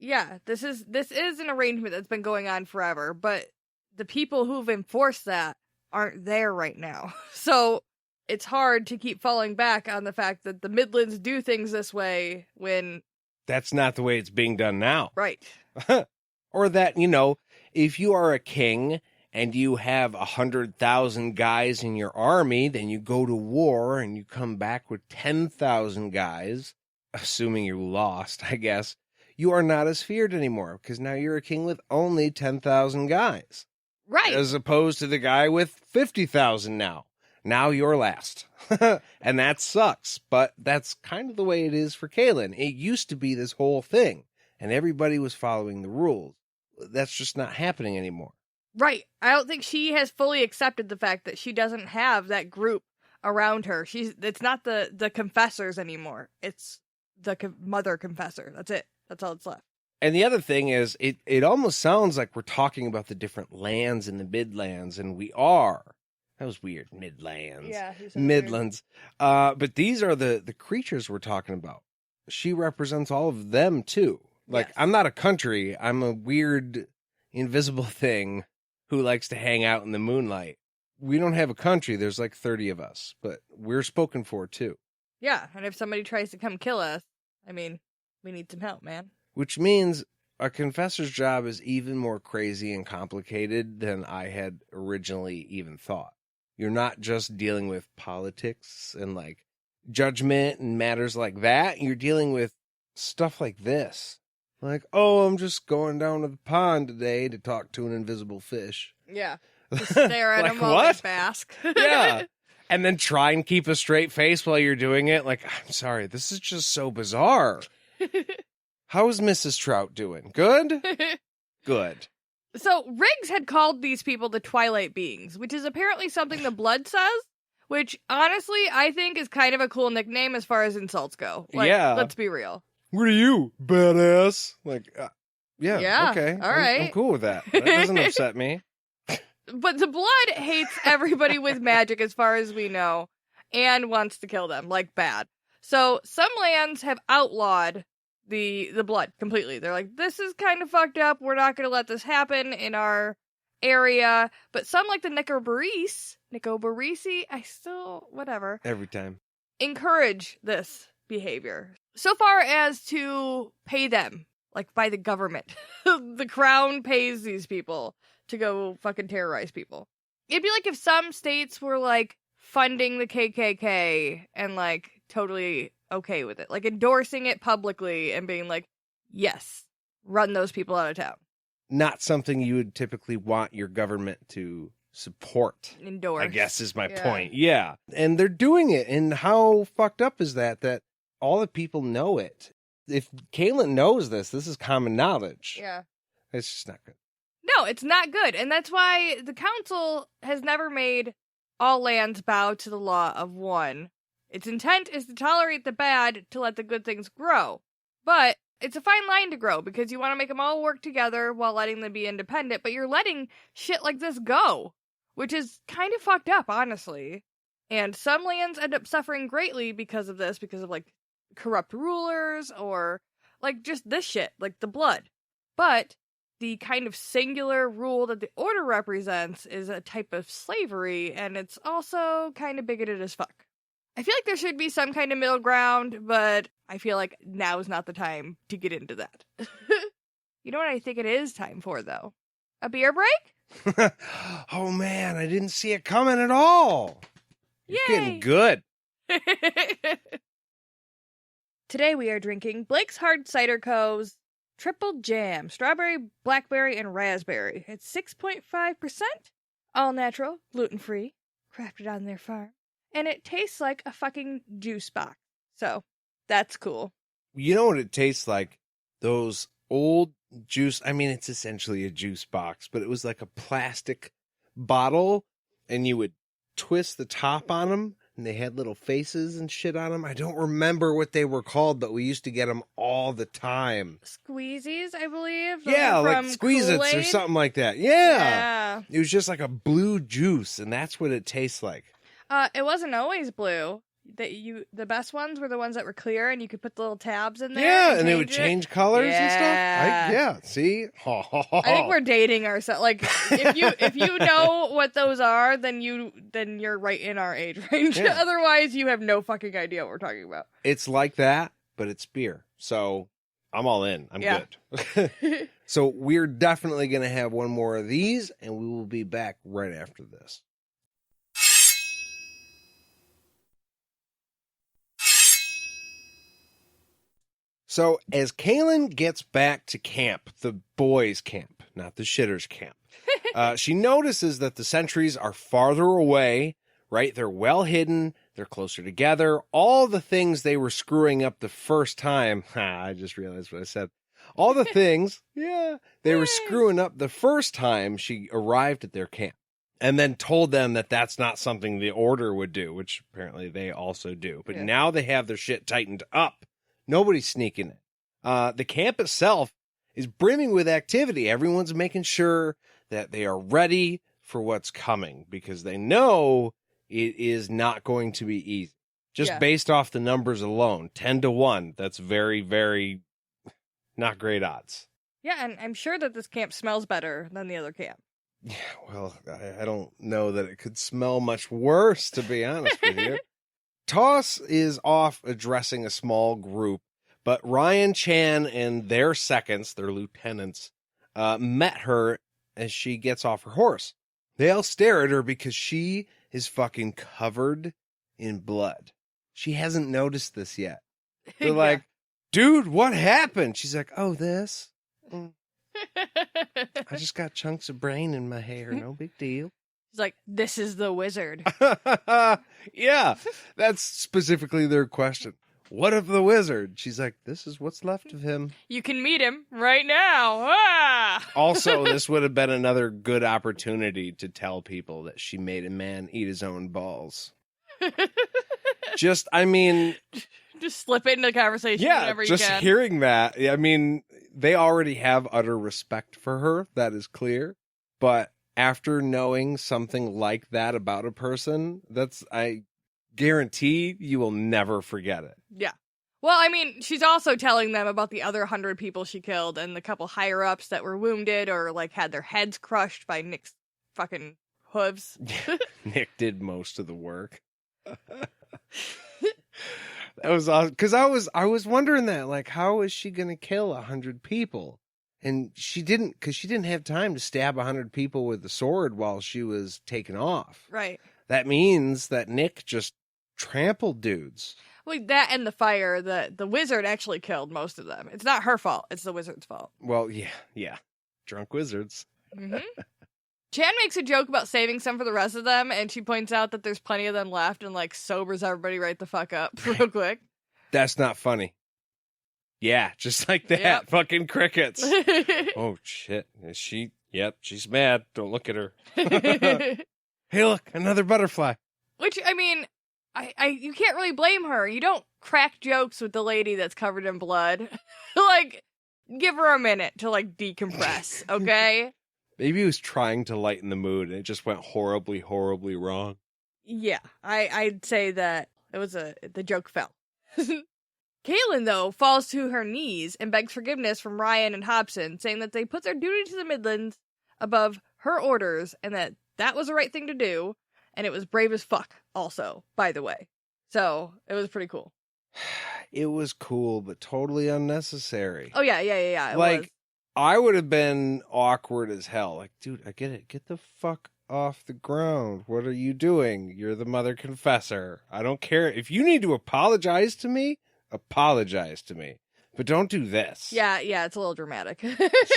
Yeah, this is an arrangement that's been going on forever, but the people who've enforced that aren't there right now. So it's hard to keep falling back on the fact that the Midlands do things this way when... That's not the way it's being done now. Right. Or that, if you are a king and you have 100,000 guys in your army, then you go to war and you come back with 10,000 guys, assuming you lost, I guess, you are not as feared anymore because now you're a king with only 10,000 guys. Right. As opposed to the guy with 50,000 now. Now you're last. And that sucks, but that's kind of the way it is for Kahlan. It used to be this whole thing, and everybody was following the rules. That's just not happening anymore. Right. I don't think she has fully accepted the fact that she doesn't have that group around her. It's not the confessors anymore. It's the mother confessor. That's it. That's all that's left. And the other thing is, it almost sounds like we're talking about the different lands in the Midlands, and we are. That was weird. Midlands. Yeah. Midlands. But these are the creatures we're talking about. She represents all of them, too. Like, yes. I'm not a country. I'm a weird, invisible thing who likes to hang out in the moonlight. We don't have a country. There's like 30 of us, but we're spoken for, too. Yeah, and if somebody tries to come kill us, I mean, we need some help, man. Which means a confessor's job is even more crazy and complicated than I had originally even thought. You're not just dealing with politics and like judgment and matters like that. You're dealing with stuff like this. Like, oh, I'm just going down to the pond today to talk to an invisible fish. Yeah. Just stare at Like, him while what? they bask. Yeah. And then try and keep a straight face while you're doing it. Like, I'm sorry, this is just so bizarre. How's Mrs. Trout doing? Good? Good. So, Riggs had called these people the Twilight Beings, which is apparently something the Blood says, which, honestly, I think is kind of a cool nickname as far as insults go. Like, yeah. Let's be real. What are you, badass? Like, yeah, okay. All right. I'm cool with that. That doesn't upset me. But the Blood hates everybody with magic as far as we know, and wants to kill them, like bad. So, some lands have outlawed the Blood completely. They're like, this is kind of fucked up. We're not going to let this happen in our area. But some, like the Nicobarese, whatever. Every time. Encourage this behavior. So far as to pay them, like by the government. The crown pays these people to go fucking terrorize people. It'd be like if some states were like funding the KKK and like totally okay with it, like endorsing it publicly and being like, yes, run those people out of town. Not something you would typically want your government to support. Endorse. I guess is my point. Yeah. And they're doing it. And how fucked up is that all the people know it? If Kahlan knows this is common knowledge. Yeah. It's just not good. No, it's not good. And that's why the council has never made all lands bow to the law of one. Its intent is to tolerate the bad to let the good things grow. But it's a fine line to grow because you want to make them all work together while letting them be independent, but you're letting shit like this go, which is kind of fucked up, honestly. And some lands end up suffering greatly because of this, because of like corrupt rulers or like just this shit, like the Blood. But the kind of singular rule that the Order represents is a type of slavery, and it's also kind of bigoted as fuck. I feel like there should be some kind of middle ground, but I feel like now is not the time to get into that. You know what I think it is time for, though? A beer break? Oh, man, I didn't see it coming at all. You're getting good. Today we are drinking Blake's Hard Cider Co.'s Triple Jam, strawberry, blackberry, and raspberry. It's 6.5%, all natural, gluten-free, crafted on their farm. And it tastes like a fucking juice box. So, that's cool. You know what it tastes like? Those old juice, I mean, it's essentially a juice box, but it was like a plastic bottle, and you would twist the top on them, and they had little faces and shit on them. I don't remember what they were called, but we used to get them all the time. Squeezies, I believe? Yeah, like Squeeze-Its or something like that. Yeah. It was just like a blue juice, and that's what it tastes like. It wasn't always blue. the best ones were the ones that were clear and you could put the little tabs in there. Yeah, and it would change colors and stuff. Yeah. See? I think we're dating ourselves. Like, if you know what those are, then you're right in our age range. Yeah. Otherwise, you have no fucking idea what we're talking about. It's like that, but it's beer. So I'm all in. I'm good. So we're definitely going to have one more of these, and we will be back right after this. So as Kahlan gets back to camp, the boys' camp, not the shitters' camp, she notices that the sentries are farther away, right? They're well hidden. They're closer together. All the things they were screwing up the first time. I just realized what I said. All the things, they were screwing up the first time she arrived at their camp. And then told them that that's not something the Order would do, which apparently they also do. But now they have their shit tightened up. Nobody's sneaking it. The camp itself is brimming with activity. Everyone's making sure that they are ready for what's coming because they know it is not going to be easy. Just based off the numbers alone, 10-1. That's very, very not great odds. Yeah, and I'm sure that this camp smells better than the other camp. Yeah, well, I don't know that it could smell much worse, to be honest with you. Toss is off addressing a small group, but Ryan Chan and their seconds, their lieutenants, met her as she gets off her horse. They all stare at her because she is fucking covered in blood. She hasn't noticed this yet. They're like, dude, what happened? She's like, oh, this. I just got chunks of brain in my hair. No big deal. She's like, this is the wizard. Yeah, that's specifically their question. What of the wizard? She's like, this is what's left of him. You can meet him right now. Ah! Also, this would have been another good opportunity to tell people that she made a man eat his own balls. Just slip it into the conversation whenever you can. Just hearing that. I mean, they already have utter respect for her. That is clear. But after knowing something like that about a person, I guarantee you will never forget it. Yeah. Well, I mean, she's also telling them about the other 100 people she killed and the couple higher-ups that were wounded or, like, had their heads crushed by Nick's fucking hooves. Nick did most of the work. That was awesome. Because I was wondering that, like, how is she going to kill 100 people? And she didn't, because she didn't have time to stab 100 people with the sword while she was taken off. Right. That means that Nick just trampled dudes. Well, that and the fire, the wizard actually killed most of them. It's not her fault. It's the wizard's fault. Well, yeah. Drunk wizards. Mm-hmm. Chan makes a joke about saving some for the rest of them, and she points out that there's plenty of them left and, like, sobers everybody right the fuck up real quick. That's not funny. Yeah, just like that. Yep. Fucking crickets. Oh, shit. She's mad. Don't look at her. Hey, look, another butterfly. Which, I mean, you can't really blame her. You don't crack jokes with the lady that's covered in blood. Like, give her a minute to, like, decompress, okay? Maybe he was trying to lighten the mood, and it just went horribly, horribly wrong. Yeah, I'd say that the joke fell. Kahlan, though, falls to her knees and begs forgiveness from Ryan and Hobson, saying that they put their duty to the Midlands above her orders, and that was the right thing to do, and it was brave as fuck, also, by the way. So, it was pretty cool. It was cool, but totally unnecessary. Oh, yeah, it was. I would have been awkward as hell. Like, dude, I get it. Get the fuck off the ground. What are you doing? You're the mother confessor. I don't care. If you need to apologize to me, apologize to me. But don't do this. Yeah, it's a little dramatic.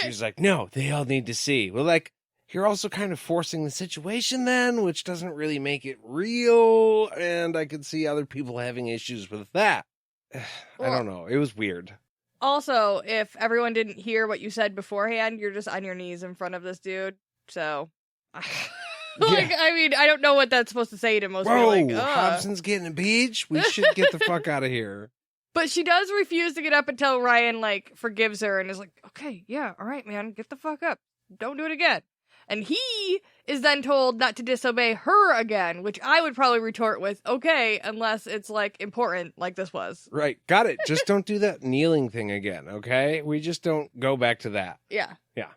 She's like, no, they all need to see. Well, like, you're also kind of forcing the situation then, which doesn't really make it real. And I could see other people having issues with that. I don't know. It was weird. Also, if everyone didn't hear what you said beforehand, you're just on your knees in front of this dude. So, I mean, I don't know what that's supposed to say to most people. Like, Hobson's getting a beach. We should get the fuck out of here. But she does refuse to get up until Ryan, like, forgives her and is like, okay, yeah, all right, man, get the fuck up. Don't do it again. And he is then told not to disobey her again, which I would probably retort with, okay, unless it's, like, important, like this was. Right. Got it. Just don't do that kneeling thing again, okay? We just don't go back to that. Yeah. Yeah.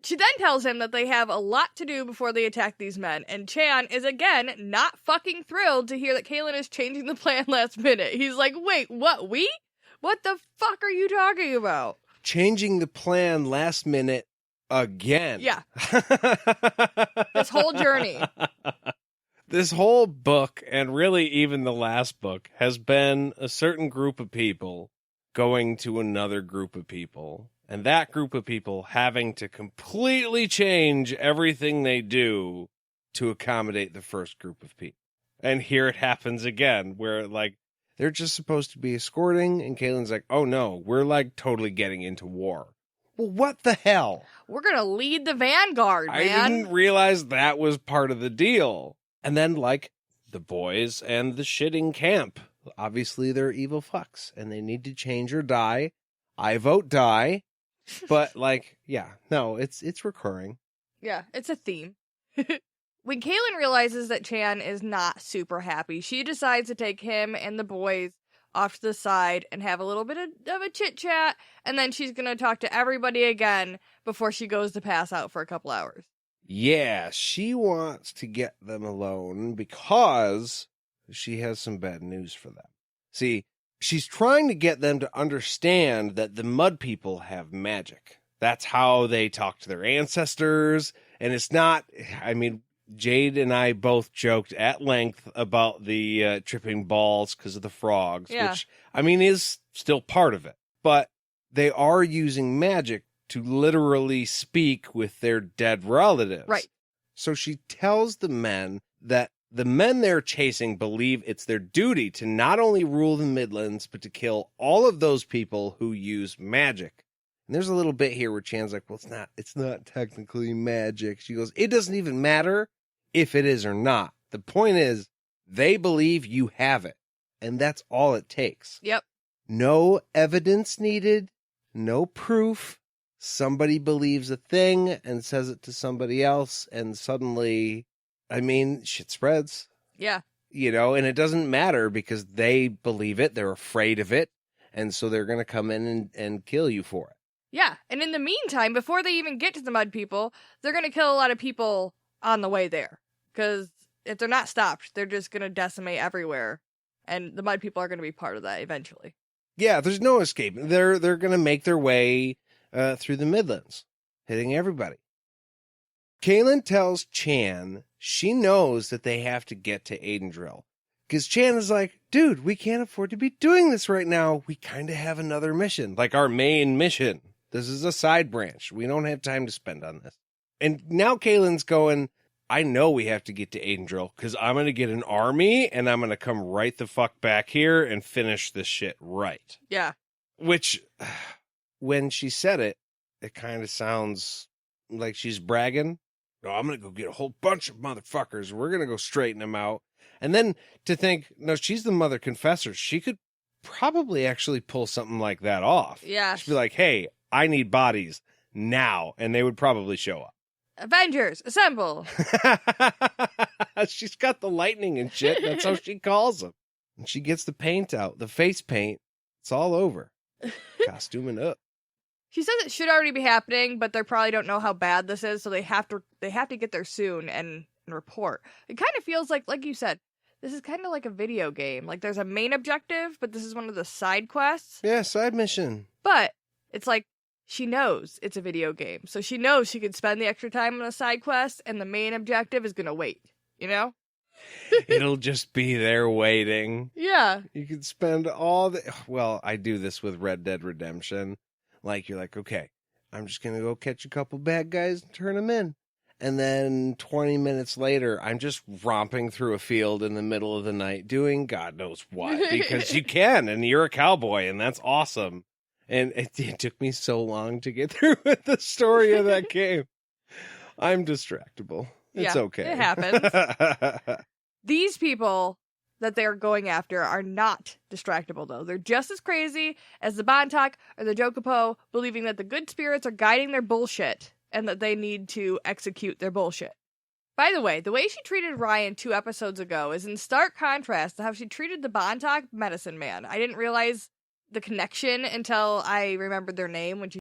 She then tells him that they have a lot to do before they attack these men, and Chan is again not fucking thrilled to hear that Kahlan is changing the plan last minute. He's like, wait, what, we? What the fuck are you talking about? Changing the plan last minute again. Yeah. This whole journey. This whole book, and really even the last book, has been a certain group of people going to another group of people, and that group of people having to completely change everything they do to accommodate the first group of people. And here it happens again, where, like, they're just supposed to be escorting, and Kahlan's like, oh no, we're, like, totally getting into war. Well, what the hell? We're gonna lead the vanguard, man. I didn't realize that was part of the deal. And then, like, the boys and the shitting camp. Obviously, they're evil fucks, and they need to change or die. I vote die. But, like, yeah, no, it's recurring. Yeah, it's a theme. When Kahlan realizes that Chan is not super happy, she decides to take him and the boys off to the side and have a little bit of a chit-chat, and then she's going to talk to everybody again before she goes to pass out for a couple hours. Yeah, she wants to get them alone because she has some bad news for them. See, she's trying to get them to understand that the mud people have magic. That's how they talk to their ancestors, and it's not, I mean, Jade and I both joked at length about the tripping balls because of the frogs, which, I mean, is still part of it. But they are using magic to literally speak with their dead relatives. Right. So she tells the men that the men they're chasing believe it's their duty to not only rule the Midlands, but to kill all of those people who use magic. And there's a little bit here where Chan's like, well, it's not technically magic. She goes, it doesn't even matter if it is or not. The point is, they believe you have it. And that's all it takes. Yep. No evidence needed. No proof. Somebody believes a thing and says it to somebody else. And suddenly, I mean, shit spreads. Yeah. You know, and it doesn't matter because they believe it. They're afraid of it. And so they're going to come in and kill you for it. Yeah. And in the meantime, before they even get to the mud people, they're going to kill a lot of people on the way there. Because if they're not stopped, they're just going to decimate everywhere. And the mud people are going to be part of that eventually. Yeah, there's no escape. They're going to make their way through the Midlands, hitting everybody. Kahlan tells Chan she knows that they have to get to Aidendrill. Because Chan is like, dude, we can't afford to be doing this right now. We kind of have another mission, like our main mission. This is a side branch. We don't have time to spend on this. And now Kahlan's going, I know we have to get to Aidendrill because I'm going to get an army and I'm going to come right the fuck back here and finish this shit right. Yeah. Which, when she said it, it kind of sounds like she's bragging. No, I'm going to go get a whole bunch of motherfuckers. We're going to go straighten them out. And then to think, no, she's the mother confessor. She could probably actually pull something like that off. Yeah. She'd be like, hey, I need bodies now. And they would probably show up. Avengers, assemble. She's got the lightning and shit. That's how she calls them. And she gets the paint out, the face paint. It's all over. Costuming up. She says it should already be happening, but they probably don't know how bad this is, so they have to get there soon and report. It kind of feels like you said, this is kind of like a video game. Like there's a main objective, but this is one of the side quests. Yeah, side mission. But it's like she knows it's a video game, so she knows she could spend the extra time on a side quest, and the main objective is gonna wait. You know? It'll just be there waiting. Yeah. You could spend all the... Well, I do this with Red Dead Redemption. Like, you're like, okay, I'm just going to go catch a couple bad guys and turn them in. And then 20 minutes later, I'm just romping through a field in the middle of the night doing God knows what. Because you can, and you're a cowboy, and that's awesome. And it took me so long to get through with the story of that game. I'm distractible. It's okay. It happens. These people that they're going after are not distractible, though. They're just as crazy as the Bontok or the Jokopo, believing that the good spirits are guiding their bullshit and that they need to execute their bullshit. By the way she treated Ryan 2 episodes ago is in stark contrast to how she treated the Bontoc medicine man. I didn't realize the connection until I remembered their name when she